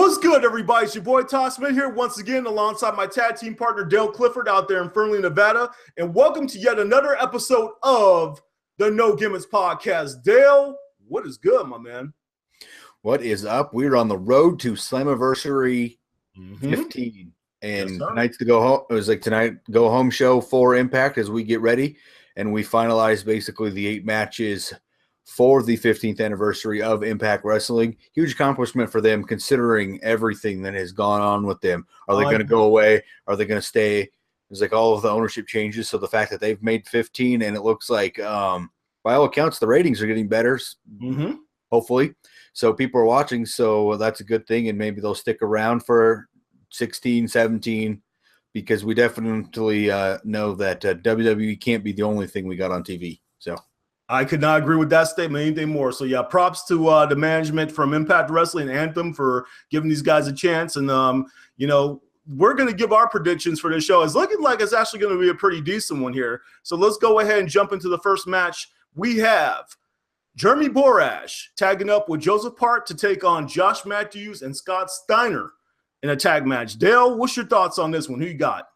What's good, everybody? It's your boy Todd Smith here once again alongside my tag team partner Dale Clifford out there in Fernley, Nevada. And welcome to yet another episode of the No Gimmicks podcast. Dale, what is good, my man? What is up? We're on the road to Slammiversary 15. And Yes, tonight's the go home. It was like tonight go home show for Impact as we get ready. And we finalized basically the 8 matches for the 15th anniversary of Impact Wrestling. Huge accomplishment for them considering everything that has gone on with them. Are they going to go away? Are they going to stay? It's like all of the ownership changes. So the fact that they've made 15 and it looks like by all accounts the ratings are getting better. Hopefully. So people are watching. So that's a good thing. And maybe they'll stick around for 16, 17 because we definitely know that WWE can't be the only thing we got on TV. So I could not agree with that statement anything more. So, yeah, props to the management from Impact Wrestling and Anthem for giving these guys a chance. And, we're going to give our predictions for this show. It's looking like it's actually going to be a pretty decent one here. So let's go ahead and jump into the first match. We have Jeremy Borash tagging up with Joseph Park to take on Josh Mathews and Scott Steiner in a tag match. Dale, what's your thoughts on this one? Who you got?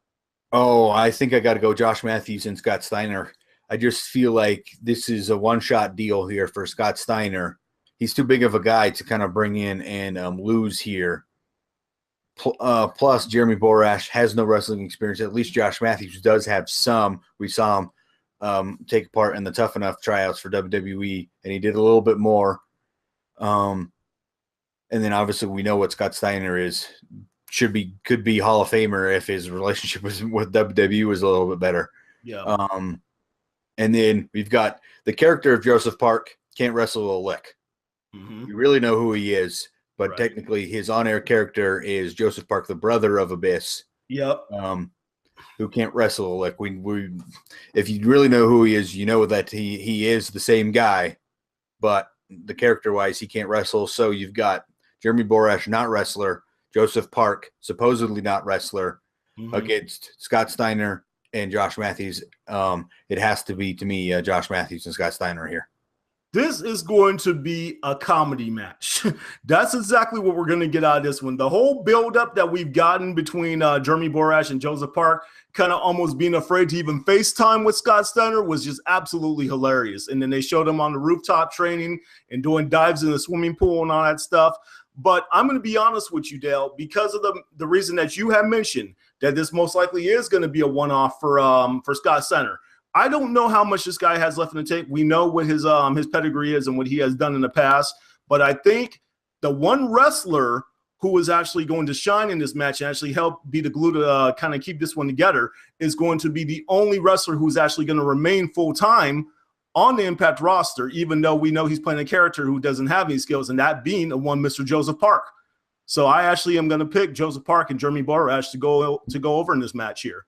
Oh, I think I got to go Josh Mathews and Scott Steiner. I just feel like this is a one-shot deal here for Scott Steiner. He's too big of a guy to kind of bring in and lose here. Plus, Jeremy Borash has no wrestling experience. At least Josh Mathews does have some. We saw him take part in the Tough Enough tryouts for WWE, and he did a little bit more. And then obviously we know what Scott Steiner is. Could be Hall of Famer if his relationship with WWE was a little bit better. Yeah. And then we've got the character of Joseph Park, can't wrestle a lick. You really know who he is, but technically his on-air character is Joseph Park, the brother of Abyss. Yep. Who can't wrestle a lick. We if you really know who he is, you know that he is the same guy, but the character-wise, he can't wrestle. So you've got Jeremy Borash, not wrestler, Joseph Park, supposedly not wrestler, against Scott Steiner and Josh Mathews. It has to be, to me, Josh Mathews and Scott Steiner here. This is going to be a comedy match. That's exactly what we're going to get out of this one. The whole build-up that we've gotten between Jeremy Borash and Joseph Park, kind of almost being afraid to even FaceTime with Scott Steiner, was just absolutely hilarious. And then they showed him on the rooftop training and doing dives in the swimming pool and all that stuff. But I'm going to be honest with you, Dale, because of the reason that you have mentioned, that this most likely is going to be a one-off for Scott Steiner. I don't know how much this guy has left in the tank. We know what his pedigree is and what he has done in the past, but I think the one wrestler who is actually going to shine in this match and actually help be the glue to kind of keep this one together is going to be the only wrestler who's actually going to remain full-time on the Impact roster, even though we know he's playing a character who doesn't have any skills, and that being one Mr. Joseph Park. So I actually am going to pick Joseph Park and Jeremy Borash to go over in this match here.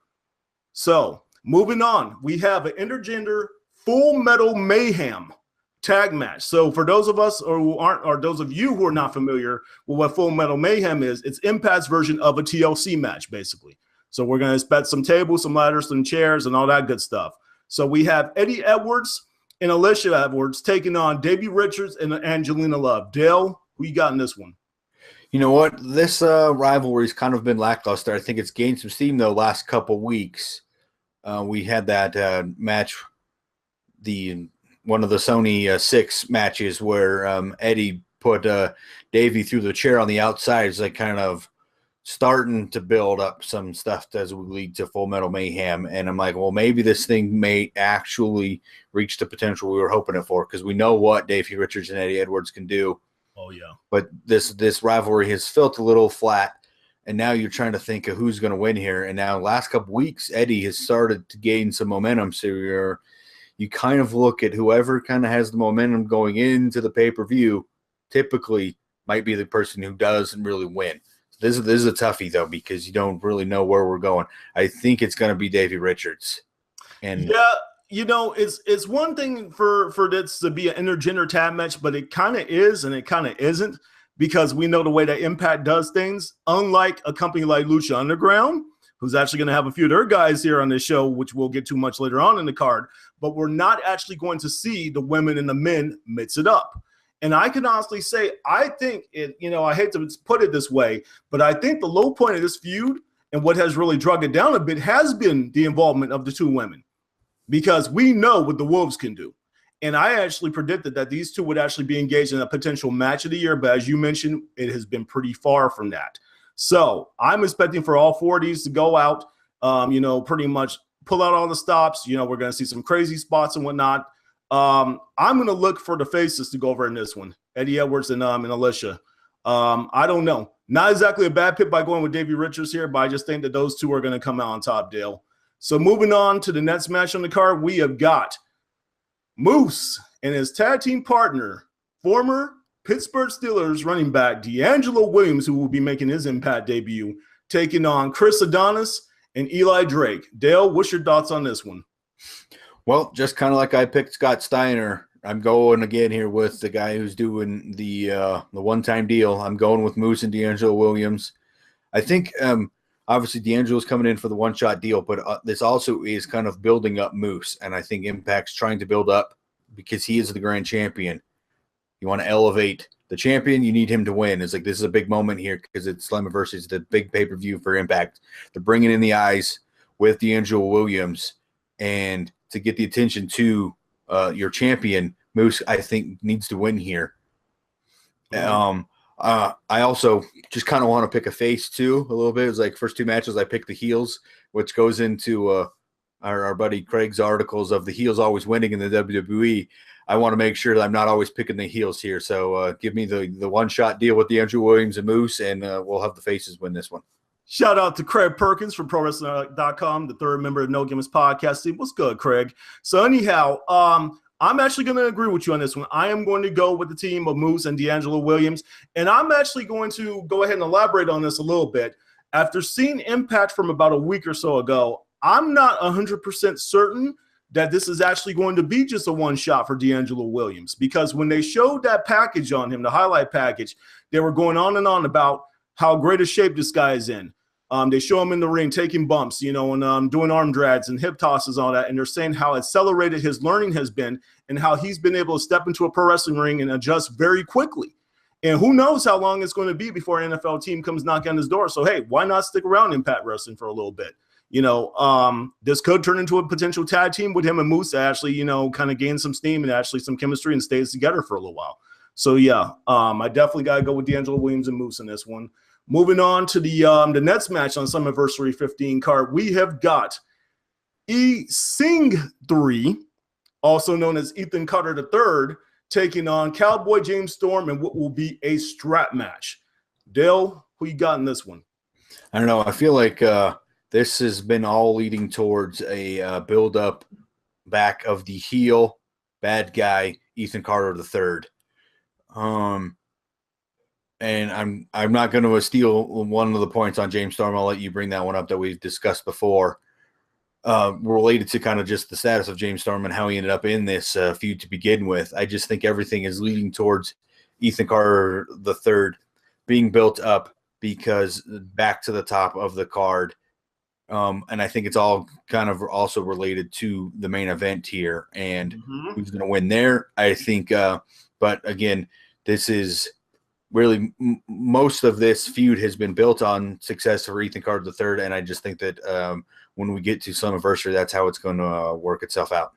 So moving on, we have an intergender Full Metal Mayhem tag match. So for those of us or those of you who are not familiar with what Full Metal Mayhem is, it's Impact's version of a TLC match, basically. So we're going to expect some tables, some ladders, some chairs, and all that good stuff. So we have Eddie Edwards and Alicia Edwards taking on Davey Richards and Angelina Love. Dale, who you got in this one? You know what? This rivalry's kind of been lackluster. I think it's gained some steam, though, last couple weeks. We had that match, one of the Sony 6 matches where Eddie put Davey through the chair on the outside. It's like kind of starting to build up some stuff as we lead to Full Metal Mayhem. And I'm like, well, maybe this thing may actually reach the potential we were hoping it for, because we know what Davey Richards and Eddie Edwards can do. Oh, yeah. But this rivalry has felt a little flat. And now you're trying to think of who's going to win here. And now last couple weeks, Eddie has started to gain some momentum. So you kind of look at whoever kind of has the momentum going into the pay-per-view typically might be the person who doesn't really win. This is a toughie, though, because you don't really know where we're going. I think it's going to be Davey Richards. And yeah, it's one thing for this to be an intergender tag match, but it kind of is and it kind of isn't, because we know the way that Impact does things. Unlike a company like Lucha Underground, who's actually going to have a few of their guys here on this show, which we'll get to much later on in the card, but we're not actually going to see the women and the men mix it up. And I can honestly say, I think it, I hate to put it this way, but I think the low point of this feud and what has really drug it down a bit has been the involvement of the two women, because we know what the Wolves can do. And I actually predicted that these two would actually be engaged in a potential match of the year. But as you mentioned, it has been pretty far from that. So I'm expecting for all four of these to go out, pretty much pull out all the stops. We're going to see some crazy spots and whatnot. I'm going to look for the faces to go over in this one, Eddie Edwards and Alicia. I don't know. Not exactly a bad pick by going with Davey Richards here, but I just think that those two are going to come out on top, Dale. So moving on to the next match on the card, we have got Moose and his tag team partner, former Pittsburgh Steelers running back DeAngelo Williams, who will be making his Impact debut, taking on Chris Adonis and Eli Drake. Dale, what's your thoughts on this one? Well, just kind of like I picked Scott Steiner, I'm going again here with the guy who's doing the one-time deal. I'm going with Moose and DeAngelo Williams. I think obviously DeAngelo's coming in for the one-shot deal, but this also is kind of building up Moose, and I think Impact's trying to build up because he is the grand champion. You want to elevate the champion, you need him to win. It's like this is a big moment here because it's Slammiversary. It's the big pay-per-view for Impact. They're bringing in the eyes with DeAngelo Williams, and to get the attention to your champion, Moose, I think, needs to win here. I also just kind of want to pick a face, too, a little bit. It's like first two matches, I picked the heels, which goes into our buddy Craig's articles of the heels always winning in the WWE. I want to make sure that I'm not always picking the heels here. So give me the one-shot deal with DeAngelo Williams and Moose, and we'll have the faces win this one. Shout out to Craig Perkins from ProWrestling.com, the third member of No Gimmicks podcast team. What's good, Craig? So anyhow, I'm actually going to agree with you on this one. I am going to go with the team of Moose and DeAngelo Williams, and I'm actually going to go ahead and elaborate on this a little bit. After seeing Impact from about a week or so ago, I'm not 100% certain that this is actually going to be just a one-shot for DeAngelo Williams, because when they showed that package on him, the highlight package, they were going on and on about how great a shape this guy is in. They show him in the ring taking bumps, and doing arm drags and hip tosses, all that. And they're saying how accelerated his learning has been and how he's been able to step into a pro wrestling ring and adjust very quickly. And who knows how long it's going to be before an NFL team comes knocking on his door. So, hey, why not stick around Impact Wrestling for a little bit? This could turn into a potential tag team with him and Moose to actually, kind of gain some steam and actually some chemistry and stays together for a little while. So, yeah, I definitely got to go with DeAngelo Williams and Moose in this one. Moving on to the next match on Slammiversary 15 card, we have got Sing 3, also known as Ethan Carter III, taking on Cowboy James Storm in what will be a strap match. Dale, who you got in this one? I don't know. I feel like this has been all leading towards a build-up back of the heel bad guy, Ethan Carter III. And I'm not going to steal one of the points on James Storm. I'll let you bring that one up that we've discussed before, related to kind of just the status of James Storm and how he ended up in this feud to begin with. I just think everything is leading towards Ethan Carter III being built up because back to the top of the card. And I think it's all kind of also related to the main event here and who's going to win there. I think, but again, this is really most of this feud has been built on success for Ethan Carter III, and I just think that when we get to Slammiversary, that's how it's going to work itself out.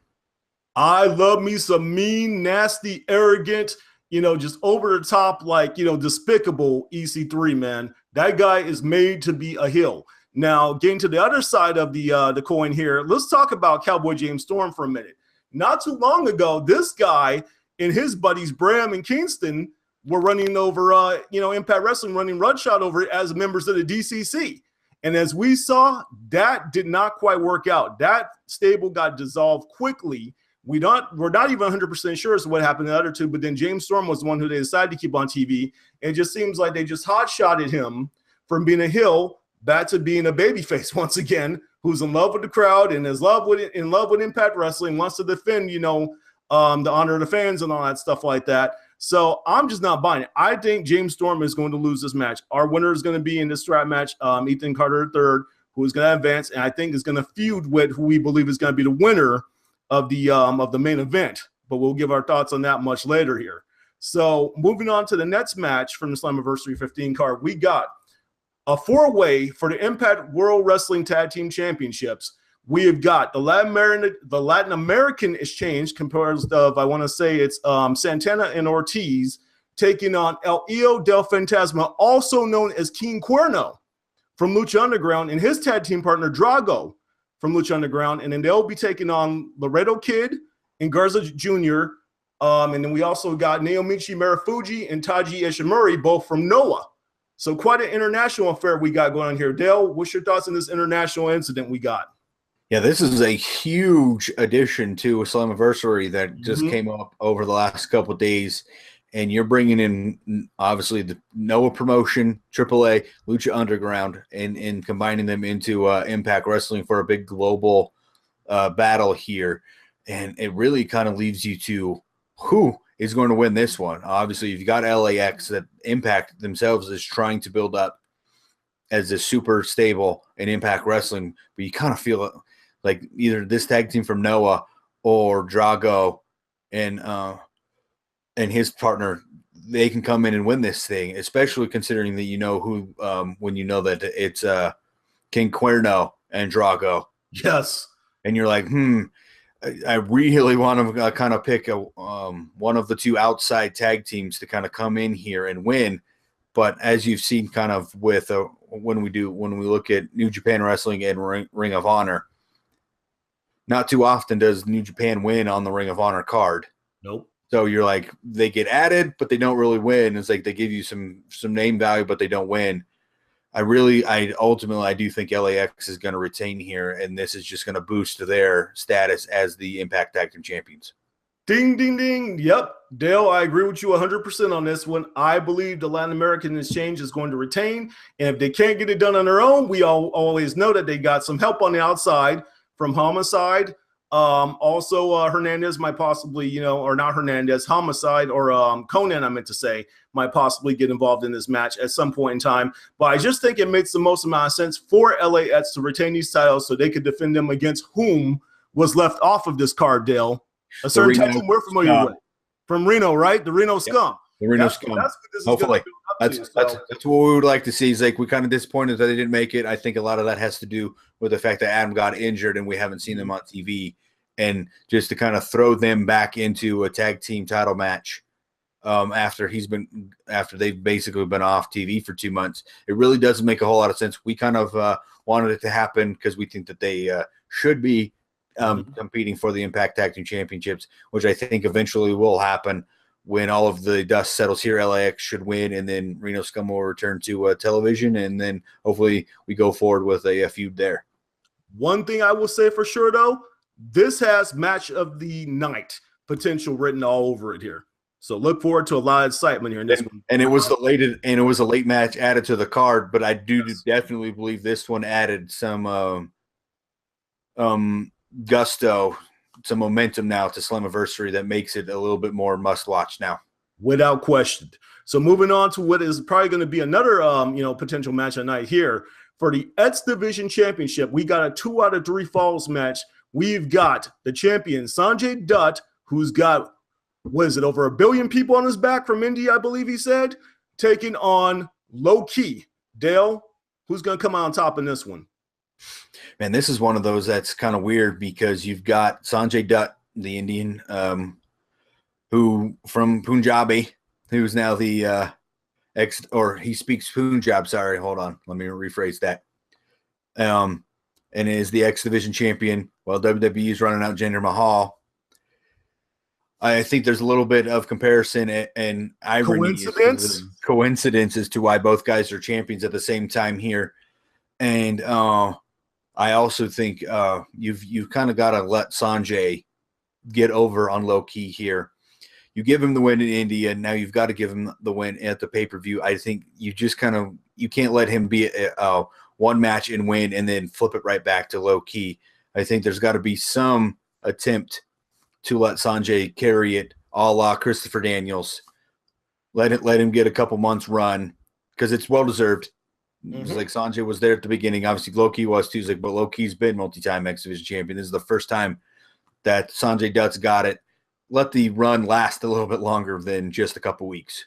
I love me some mean, nasty, arrogant, just over the top, like, despicable EC3, man. That guy is made to be a heel. Now, getting to the other side of the coin here, let's talk about Cowboy James Storm for a minute. Not too long ago, this guy and his buddies, Bram and Kingston, were running over, Impact Wrestling, running Rudshot over it as members of the DCC. And as we saw, that did not quite work out. That stable got dissolved quickly. We're not even 100% sure as to what happened to the other two, but then James Storm was the one who they decided to keep on TV. And it just seems like they just hot-shotted him from being a heel back to being a babyface once again, who's in love with the crowd and is in love with Impact Wrestling, wants to defend, the honor of the fans and all that stuff like that. So I'm just not buying it. I think James Storm is going to lose this match. Our winner is going to be in this strap match, Ethan Carter III, who is going to advance, and I think is going to feud with who we believe is going to be the winner of the main event. But we'll give our thoughts on that much later here. So moving on to the next match from the Slammiversary 15 card, we got a 4-way for the Impact World Wrestling Tag Team Championships. We have got the Latin American Exchange, composed of, I want to say it's Santana and Ortiz, taking on El Hijo del Fantasma, also known as King Cuerno from Lucha Underground, and his tag team partner Drago from Lucha Underground. And then they'll be taking on Laredo Kid and Garza Jr. And then we also got Naomichi Marufuji and Taji Ishimori, both from Noah. So quite an international affair we got going on here. Dale, what's your thoughts on this international incident we got? Yeah, this is a huge addition to a Slammiversary that just came up over the last couple of days. And you're bringing in, obviously, the Noah promotion, AAA, Lucha Underground, and combining them into Impact Wrestling for a big global battle here. And it really kind of leaves you to who is going to win this one. Obviously, you've got LAX that Impact themselves is trying to build up as a super stable in Impact Wrestling, but you kind of feel like either this tag team from Noah or Drago and his partner, they can come in and win this thing, especially considering that you know who, when you know that it's King Cuerno and Drago. Yes. And you're like, I really want to kind of pick one of the two outside tag teams to kind of come in here and win. But as you've seen kind of with when we look at New Japan Wrestling and Ring of Honor, not too often does New Japan win on the Ring of Honor card. Nope. So you're like, they get added, but they don't really win. It's like they give you some name value, but they don't win. I ultimately do think LAX is going to retain here, and this is just going to boost their status as the Impact Tag Team Champions. Ding, ding, ding. Yep. Dale, I agree with you 100% on this one. I believe the Latin American Exchange is going to retain, and if they can't get it done on their own, we always know that they got some help on the outside from Homicide. Also, Hernandez might possibly, or not Hernandez, Homicide or Conan, I meant to say, might possibly get involved in this match at some point in time. But I just think it makes the most amount of sense for LAX to retain these titles so they could defend them against whom was left off of this card, Dale. A certain tag team we're familiar with. From Reno, right? The Reno Scum. The Reno Scum. That's what this hopefully. That's what we would like to see. Is like we're kind of disappointed that they didn't make it. I think a lot of that has to do with the fact that Adam got injured and we haven't seen them on TV. And just to kind of throw them back into a tag team title match after they've basically been off TV for 2 months, it really doesn't make a whole lot of sense. We kind of wanted it to happen because we think that they should be competing for the Impact Tag Team Championships, which I think eventually will happen when all of the dust settles here. LAX should win, and then Reno Scum will return to television, and then hopefully we go forward with a feud there. One thing I will say for sure, though, this has match of the night potential written all over it here. So look forward to a lot of excitement here in this one. And it was a late match added to the card, but I do definitely believe this one added some gusto, some momentum now to Slammiversary that makes it a little bit more must watch now. Without question. So moving on to what is probably going to be another potential match at night here for the X Division Championship. We got a 2 out of 3 falls match. We've got the champion, Sanjay Dutt, who's got, over 1 billion people on his back from India, I believe he said, taking on Low Key. Dale, who's going to come out on top in this one? Man, this is one of those that's kind of weird because you've got Sanjay Dutt, the Indian, who from Punjabi, who's now the he speaks Punjab. Sorry, hold on. Let me rephrase that. And is the X Division champion while WWE is running out Jinder Mahal. I think there's a little bit of comparison and irony, coincidence as to why both guys are champions at the same time here. And I also think you've kind of got to let Sanjay get over on Low Key here. You give him the win in India, now you've got to give him the win at the pay-per-view. I think you just you can't let him be one match and win and then flip it right back to Low Key. I think there's got to be some attempt to let Sanjay carry it a la Christopher Daniels. Let him get a couple months run because it's well-deserved. It's like Sanjay was there at the beginning. Obviously, Low Key was too. But Low Key's been multi-time X Division champion. This is the first time that Sanjay Dutt's got it. let the run last a little bit longer than just a couple weeks.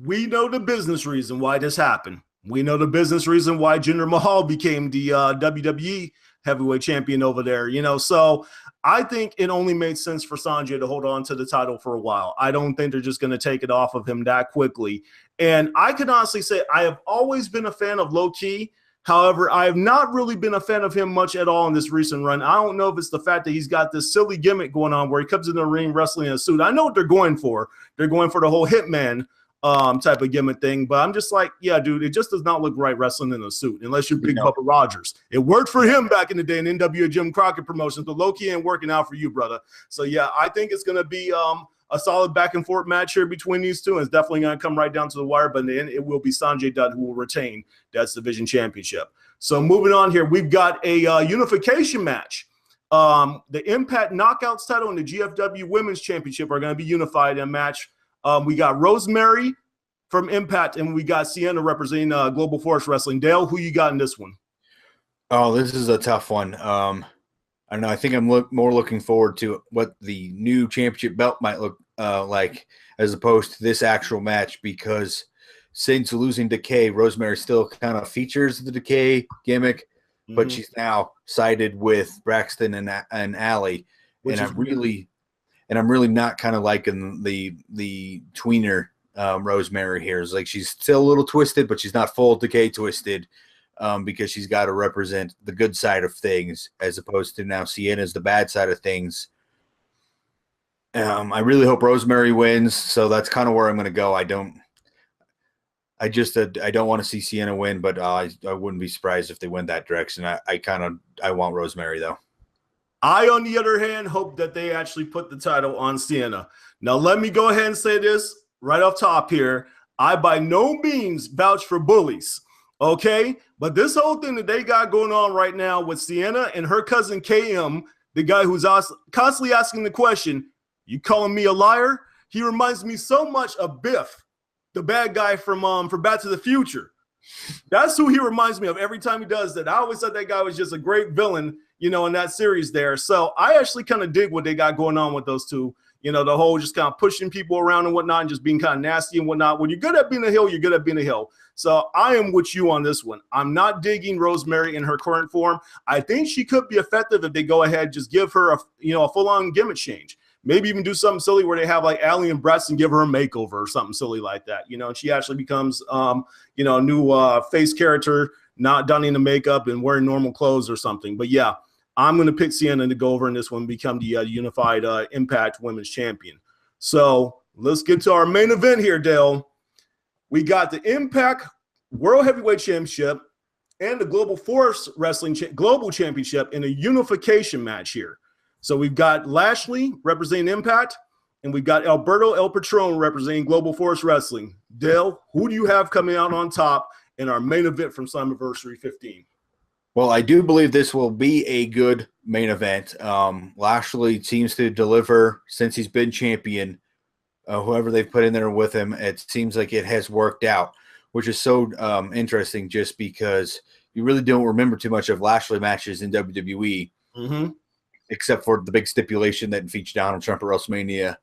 We know the business reason why this happened. We know the business reason why Jinder Mahal became the WWE heavyweight champion over there, So I think it only made sense for Sanjay to hold on to the title for a while. I don't think they're just going to take it off of him that quickly. And I can honestly say I have always been a fan of Low Ki. However, I have not really been a fan of him much at all in this recent run. I don't know if it's the fact that he's got this silly gimmick going on where he comes in the ring wrestling in a suit. I know what they're going for. They're going for the whole Hitman type of gimmick thing, but I'm just like, yeah, dude, it just does not look right wrestling in a suit unless you're Big Bubba Rogers. It worked for him back in the day in NWA Jim Crockett Promotions, but Low-key ain't working out for you, brother. So yeah, I think it's going to be a solid back and forth match here between these two, and it's definitely going to come right down to the wire, but then it will be Sanjay Dutt who will retain that division championship. So moving on here, we've got a unification match. The Impact Knockouts title and the GFW Women's Championship are going to be unified in a match. We got Rosemary from Impact, and we got Sienna representing Global Force Wrestling. Dale, who you got in this one? Oh, this is a tough one. I don't know. I think I'm more looking forward to what the new championship belt might look like as opposed to this actual match, because since losing Decay, Rosemary still kind of features the Decay gimmick, but she's now sided with Braxton and Allie. And I'm really not kind of liking the tweener Rosemary here. It's like she's still a little twisted, but she's not full Decay twisted because she's got to represent the good side of things as opposed to now Sienna's the bad side of things. I really hope Rosemary wins, so that's kind of where I'm going to go. I don't want to see Sienna win, but I wouldn't be surprised if they went that direction. I want Rosemary though. I, on the other hand, hope that they actually put the title on Sienna. Now, let me go ahead and say this right off top here. I by no means vouch for bullies, okay? But this whole thing that they got going on right now with Sienna and her cousin KM, the guy who's constantly asking the question, you calling me a liar? He reminds me so much of Biff, the bad guy from Back to the Future. That's who he reminds me of every time he does that. I always thought that guy was just a great villain, in that series there. So I actually kind of dig what they got going on with those two. The whole just kind of pushing people around and whatnot and just being kind of nasty and whatnot. When you're good at being a heel, you're good at being a heel. So I am with you on this one. I'm not digging Rosemary in her current form. I think she could be effective if they go ahead, just give her a full-on gimmick change. Maybe even do something silly where they have like Allie and Braxton give her a makeover or something silly like that. And she actually becomes, a new face character, not donning the makeup and wearing normal clothes or something. But yeah, I'm going to pick Sienna to go over in this one, become the unified Impact Women's Champion. So let's get to our main event here, Dale. We got the Impact World Heavyweight Championship and the Global Force Wrestling Global Championship in a unification match here. So we've got Lashley representing Impact, and we've got Alberto El Patron representing Global Force Wrestling. Dale, who do you have coming out on top in our main event from Slammiversary 15? Well, I do believe this will be a good main event. Lashley seems to deliver since he's been champion. Whoever they've put in there with him, it seems like it has worked out, which is so interesting just because you really don't remember too much of Lashley matches in WWE, except for the big stipulation that featured Donald Trump at WrestleMania,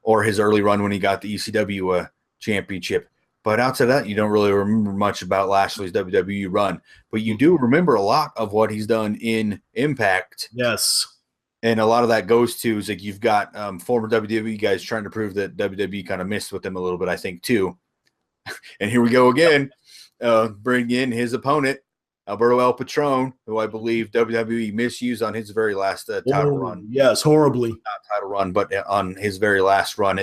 or his early run when he got the ECW championship. But outside of that, you don't really remember much about Lashley's WWE run. But you do remember a lot of what he's done in Impact. Yes. And a lot of that goes to is like you've got former WWE guys trying to prove that WWE kind of missed with him a little bit, I think, too. And here we go again, bring in his opponent, Alberto El Patron, who I believe WWE misused on his very last title run. Yes, horribly. Not title run, but on his very last run,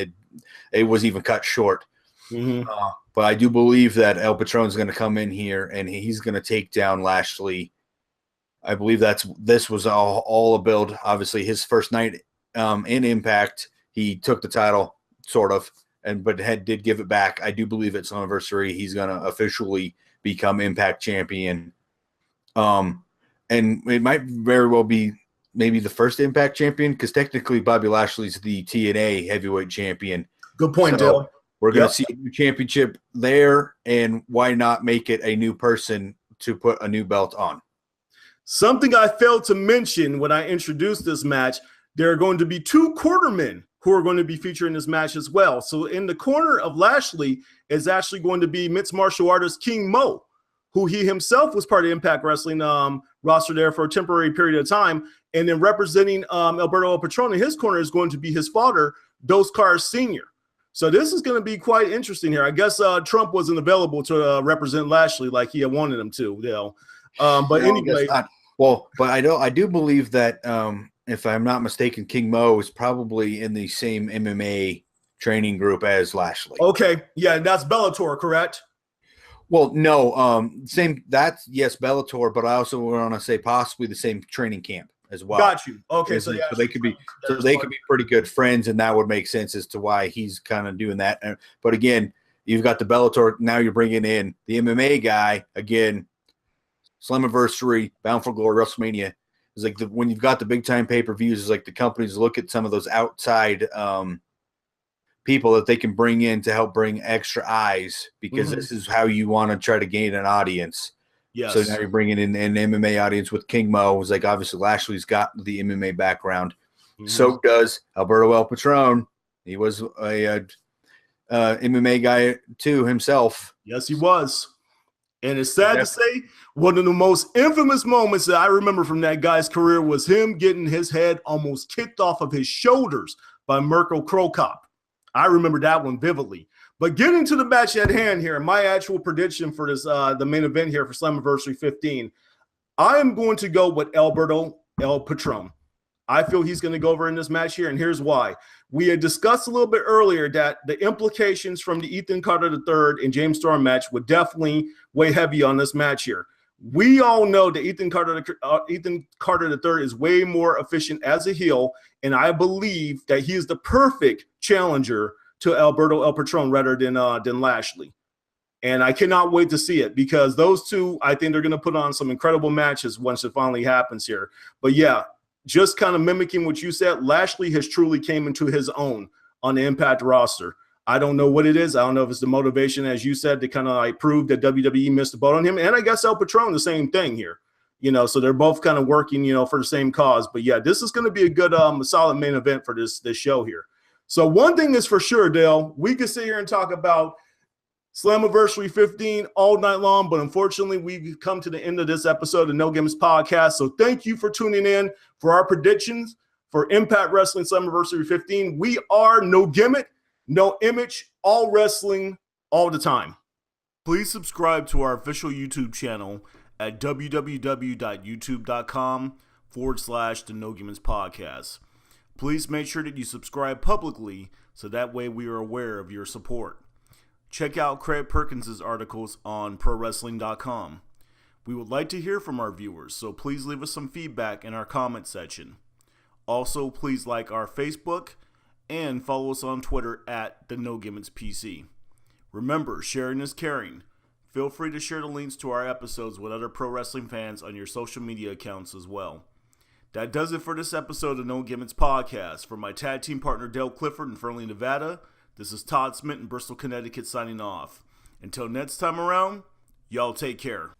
it was even cut short. But I do believe that El Patron's going to come in here and he's going to take down Lashley. I believe this was all a build. Obviously, his first night in Impact, he took the title, sort of, but did give it back. I do believe at Slammiversary he's going to officially become Impact champion. And it might very well be maybe the first Impact champion because technically Bobby Lashley's the TNA heavyweight champion. Good point, Dale. We're going to see a new championship there, and why not make it a new person to put a new belt on? Something I failed to mention when I introduced this match, there are going to be 2 quartermen who are going to be featured in this match as well. So in the corner of Lashley is actually going to be mixed martial artist King Mo, who he himself was part of Impact Wrestling roster there for a temporary period of time. And then representing Alberto El Patron in his corner is going to be his father, Dos Caras Sr. So this is going to be quite interesting here. I guess Trump wasn't available to represent Lashley like he had wanted him to, but anyway. Well, but I do believe that if I'm not mistaken, King Mo is probably in the same MMA training group as Lashley. Okay, yeah, that's Bellator, correct? Well, no, yes, Bellator, but I also want to say possibly the same training camp as well. Got you. Okay, so they could be pretty good friends, and that would make sense as to why he's kind of doing that. But again, you've got the Bellator. Now you're bringing in the MMA guy again. Slammiversary, Bound for Glory, WrestleMania is like when you've got the big time pay-per-views, is like the companies look at some of those outside people that they can bring in to help bring extra eyes, because this is how you want to try to gain an audience. Yes. So now you're bringing in an MMA audience with King Mo. It was like obviously Lashley's got the MMA background. So does Alberto El Patron. He was a MMA guy too himself. Yes, he was. And it's sad to say, one of the most infamous moments that I remember from that guy's career was him getting his head almost kicked off of his shoulders by Mirko Cro Cop. I remember that one vividly. But getting to the match at hand here, my actual prediction for this, the main event here for Slammiversary 15, I am going to go with Alberto El Patron. I feel he's going to go over in this match here, and here's why. We had discussed a little bit earlier that the implications from the Ethan Carter III and James Storm match would definitely weigh heavy on this match here. We all know that Ethan Carter III is way more efficient as a heel, and I believe that he is the perfect challenger to Alberto El Patron rather than Lashley. And I cannot wait to see it, because those two, I think they're going to put on some incredible matches once it finally happens here. But yeah, just kind of mimicking what you said, Lashley has truly came into his own on the Impact roster. I don't know what it is. I don't know if it's the motivation, as you said, to kind of like prove that WWE missed the boat on him. And I guess El Patron, the same thing here. So they're both kind of working, for the same cause. But yeah, this is going to be a good, solid main event for this show here. So one thing is for sure, Dale, we could sit here and talk about Slammiversary 15 all night long, but unfortunately, we've come to the end of this episode of No Gimmicks Podcast. So thank you for tuning in for our predictions for Impact Wrestling Slammiversary 15. We are no gimmick, no image, all wrestling, all the time. Please subscribe to our official YouTube channel at www.youtube.com/the No Gimmicks Podcast. Please make sure that you subscribe publicly so that way we are aware of your support. Check out Craig Perkins' articles on ProWrestling.com. We would like to hear from our viewers, so please leave us some feedback in our comment section. Also, please like our Facebook and follow us on Twitter at the No Gimmicks PC. Remember, sharing is caring. Feel free to share the links to our episodes with other pro wrestling fans on your social media accounts as well. That does it for this episode of No Gimmicks Podcast. For my tag team partner Dale Clifford in Fernley, Nevada, this is Todd Smith in Bristol, Connecticut signing off. Until next time around, y'all take care.